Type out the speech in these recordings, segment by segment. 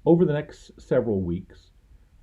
Over the next several weeks,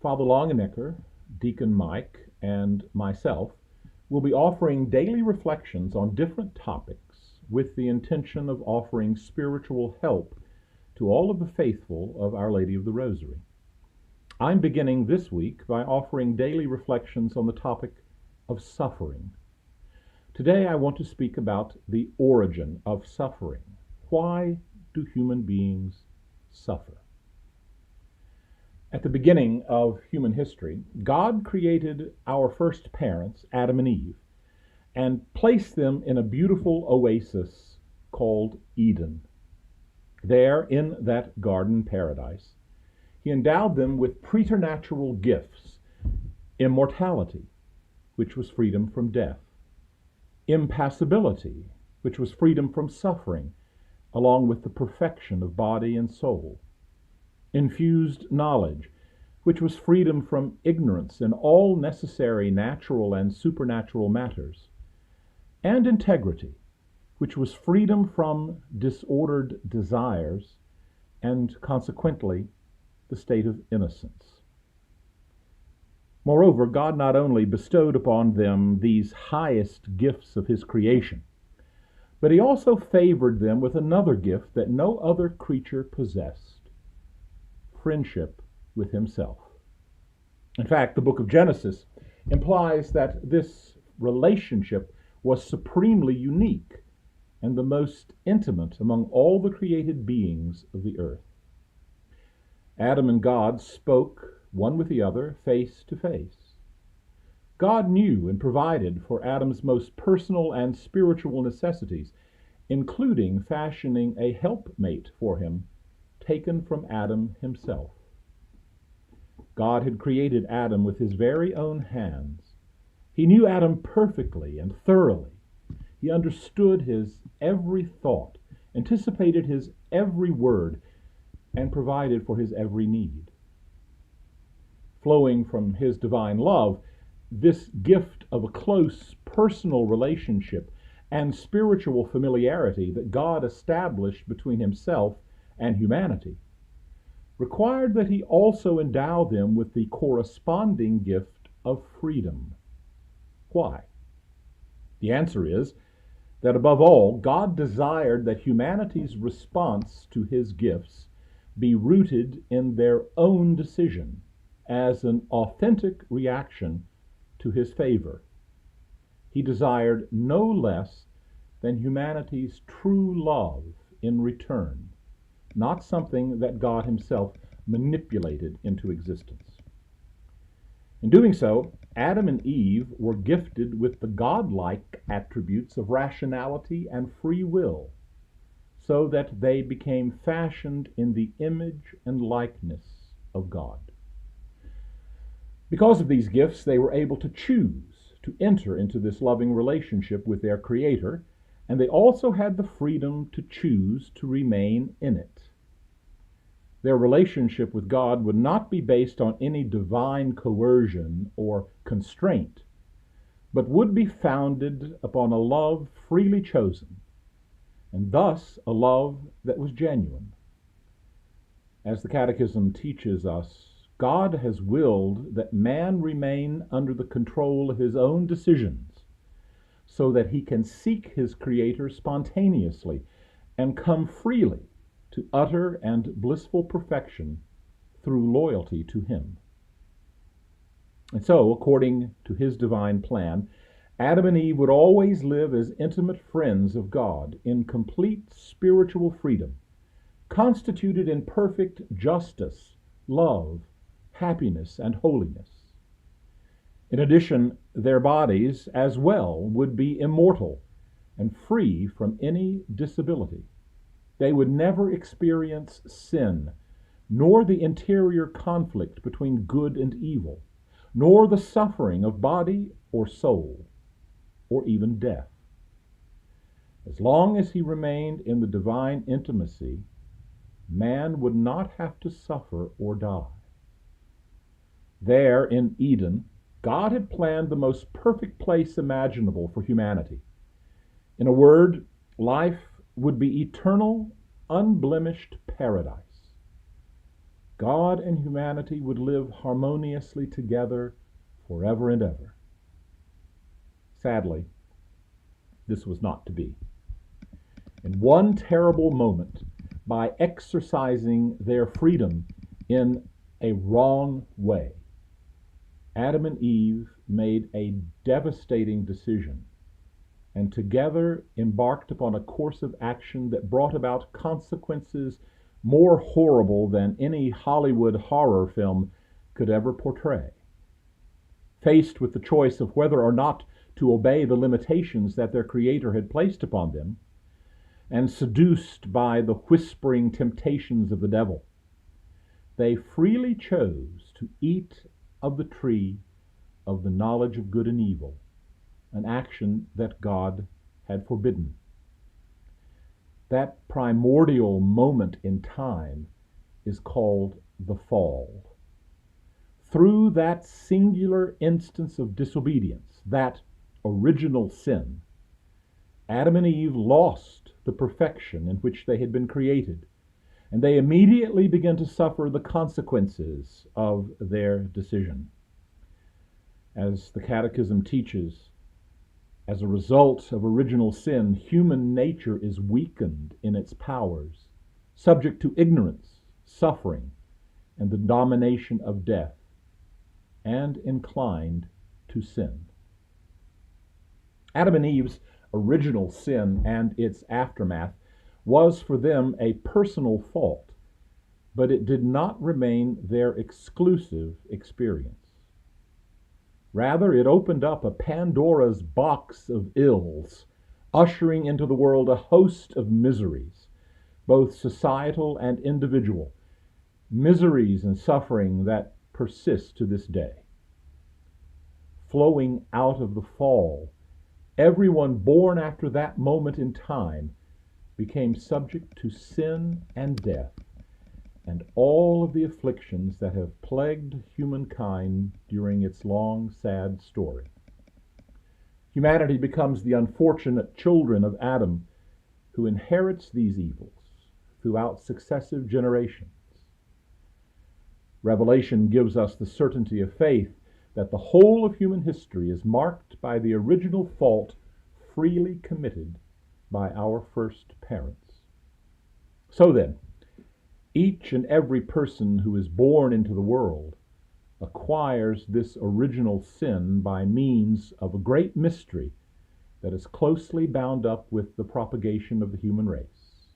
Father Longenecker, Deacon Mike, and myself will be offering daily reflections on different topics with the intention of offering spiritual help to all of the faithful of Our Lady of the Rosary. I'm beginning this week by offering daily reflections on the topic of suffering. Today I want to speak about the origin of suffering. Why do human beings suffer? At the beginning of human history, God created our first parents, Adam and Eve, and placed them in a beautiful oasis called Eden. There, in that garden paradise, he endowed them with preternatural gifts: immortality, which was freedom from death; impassibility, which was freedom from suffering, along with the perfection of body and soul; infused knowledge, which was freedom from ignorance in all necessary natural and supernatural matters; and integrity, which was freedom from disordered desires, and consequently the state of innocence. Moreover, God not only bestowed upon them these highest gifts of his creation, but he also favored them with another gift that no other creature possessed: friendship with himself. In fact, the book of Genesis implies that this relationship was supremely unique and the most intimate among all the created beings of the earth. Adam and God spoke one with the other face to face. God knew and provided for Adam's most personal and spiritual necessities, including fashioning a helpmate for him taken from Adam himself. God had created Adam with his very own hands. He knew Adam perfectly and thoroughly. He understood his every thought, anticipated his every word, and provided for his every need. Flowing from his divine love, this gift of a close personal relationship and spiritual familiarity that God established between himself and humanity required that he also endow them with the corresponding gift of freedom. Why? The answer is that above all, God desired that humanity's response to his gifts be rooted in their own decision as an authentic reaction to his favor. He desired no less than humanity's true love in return, not something that God himself manipulated into existence. In doing so, Adam and Eve were gifted with the godlike attributes of rationality and free will, so that they became fashioned in the image and likeness of God. Because of these gifts, they were able to choose to enter into this loving relationship with their Creator, and they also had the freedom to choose to remain in it. Their relationship with God would not be based on any divine coercion or constraint, but would be founded upon a love freely chosen, and thus a love that was genuine. As the Catechism teaches us, God has willed that man remain under the control of his own decisions, so that he can seek his Creator spontaneously and come freely to utter and blissful perfection through loyalty to him. And so, according to his divine plan, Adam and Eve would always live as intimate friends of God in complete spiritual freedom, constituted in perfect justice, love, happiness, and holiness. In addition, their bodies as well would be immortal and free from any disability. They would never experience sin, nor the interior conflict between good and evil, nor the suffering of body or soul, or even death. As long as he remained in the divine intimacy, man would not have to suffer or die. There in Eden, God had planned the most perfect place imaginable for humanity. In a word, life would be eternal, unblemished paradise. God and humanity would live harmoniously together forever and ever. Sadly, this was not to be. In one terrible moment, by exercising their freedom in a wrong way, Adam and Eve made a devastating decision, and together embarked upon a course of action that brought about consequences more horrible than any Hollywood horror film could ever portray. Faced with the choice of whether or not to obey the limitations that their Creator had placed upon them, and seduced by the whispering temptations of the devil, they freely chose to eat of the tree of the knowledge of good and evil, an action that God had forbidden. That primordial moment in time is called the fall. Through that singular instance of disobedience, that original sin, Adam and Eve lost the perfection in which they had been created, and they immediately began to suffer the consequences of their decision. As the Catechism teaches, as a result of original sin, human nature is weakened in its powers, subject to ignorance, suffering, and the domination of death, and inclined to sin. Adam and Eve's original sin and its aftermath was for them a personal fault, but it did not remain their exclusive experience. Rather, it opened up a Pandora's box of ills, ushering into the world a host of miseries, both societal and individual, miseries and suffering that persist to this day. Flowing out of the fall, everyone born after that moment in time became subject to sin and death, and all of the afflictions that have plagued humankind during its long, sad story. Humanity becomes the unfortunate children of Adam, who inherits these evils throughout successive generations. Revelation gives us the certainty of faith that the whole of human history is marked by the original fault freely committed by our first parents. So then, each and every person who is born into the world acquires this original sin by means of a great mystery that is closely bound up with the propagation of the human race.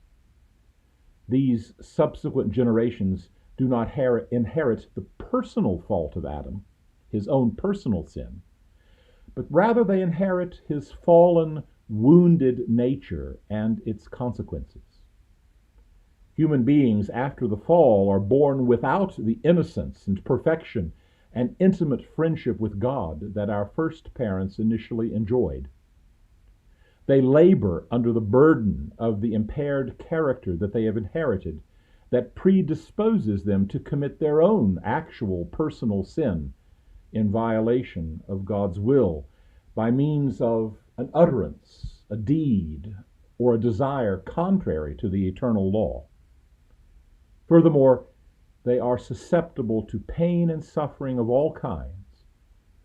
These subsequent generations do not inherit the personal fault of Adam, his own personal sin, but rather they inherit his fallen, wounded nature and its consequences. Human beings after the fall are born without the innocence and perfection and intimate friendship with God that our first parents initially enjoyed. They labor under the burden of the impaired character that they have inherited that predisposes them to commit their own actual personal sin in violation of God's will by means of an utterance, a deed, or a desire contrary to the eternal law. Furthermore, they are susceptible to pain and suffering of all kinds,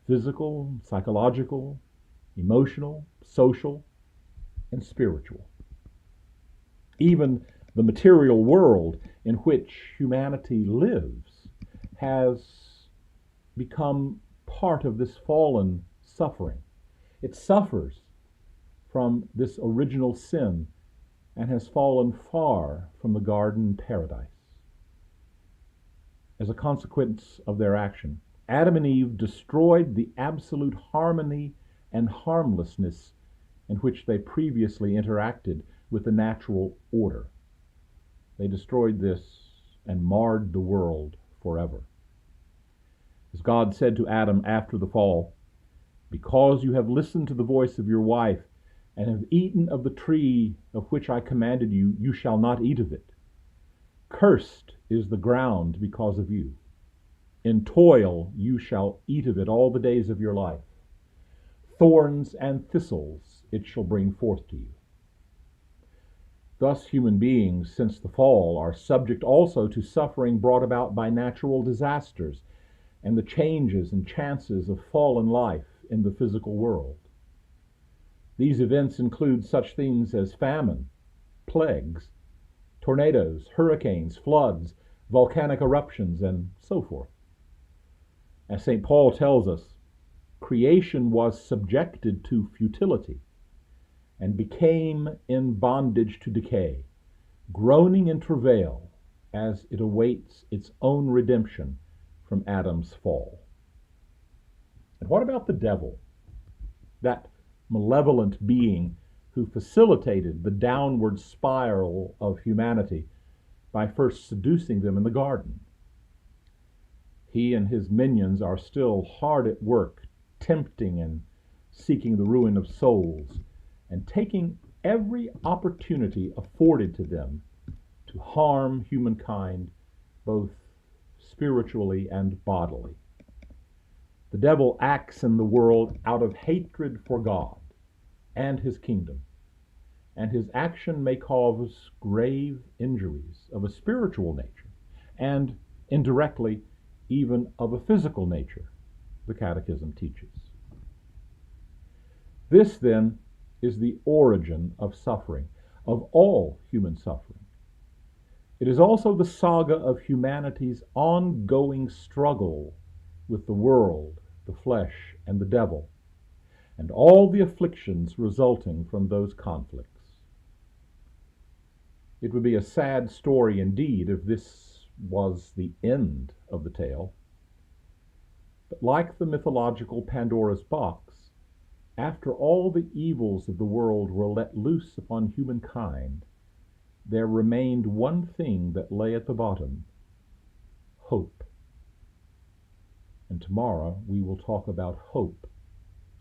physical, psychological, emotional, social, and spiritual. Even the material world in which humanity lives has become part of this fallen suffering. It suffers from this original sin and has fallen far from the garden paradise. As a consequence of their action, Adam and Eve destroyed the absolute harmony and harmlessness in which they previously interacted with the natural order. They destroyed this and marred the world forever. As God said to Adam after the fall, "Because you have listened to the voice of your wife and have eaten of the tree of which I commanded you, you shall not eat of it. Cursed is the ground because of you. In toil you shall eat of it all the days of your life. Thorns and thistles it shall bring forth to you." Thus, human beings, since the fall, are subject also to suffering brought about by natural disasters and the changes and chances of fallen life in the physical world. These events include such things as famine, plagues, tornadoes, hurricanes, floods, volcanic eruptions, and so forth. As St. Paul tells us, creation was subjected to futility and became in bondage to decay, groaning in travail as it awaits its own redemption from Adam's fall. And what about the devil, that malevolent being who facilitated the downward spiral of humanity by first seducing them in the garden? He and his minions are still hard at work, tempting and seeking the ruin of souls, and taking every opportunity afforded to them to harm humankind, both spiritually and bodily. The devil acts in the world out of hatred for God and his kingdom, and his action may cause grave injuries of a spiritual nature, and indirectly even of a physical nature, the Catechism teaches. This, then, is the origin of suffering, of all human suffering. It is also the saga of humanity's ongoing struggle with the world, the flesh, and the devil, and all the afflictions resulting from those conflicts. It would be a sad story indeed if this was the end of the tale. But like the mythological Pandora's box, after all the evils of the world were let loose upon humankind, there remained one thing that lay at the bottom: hope. And tomorrow we will talk about hope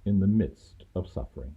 in the midst of suffering.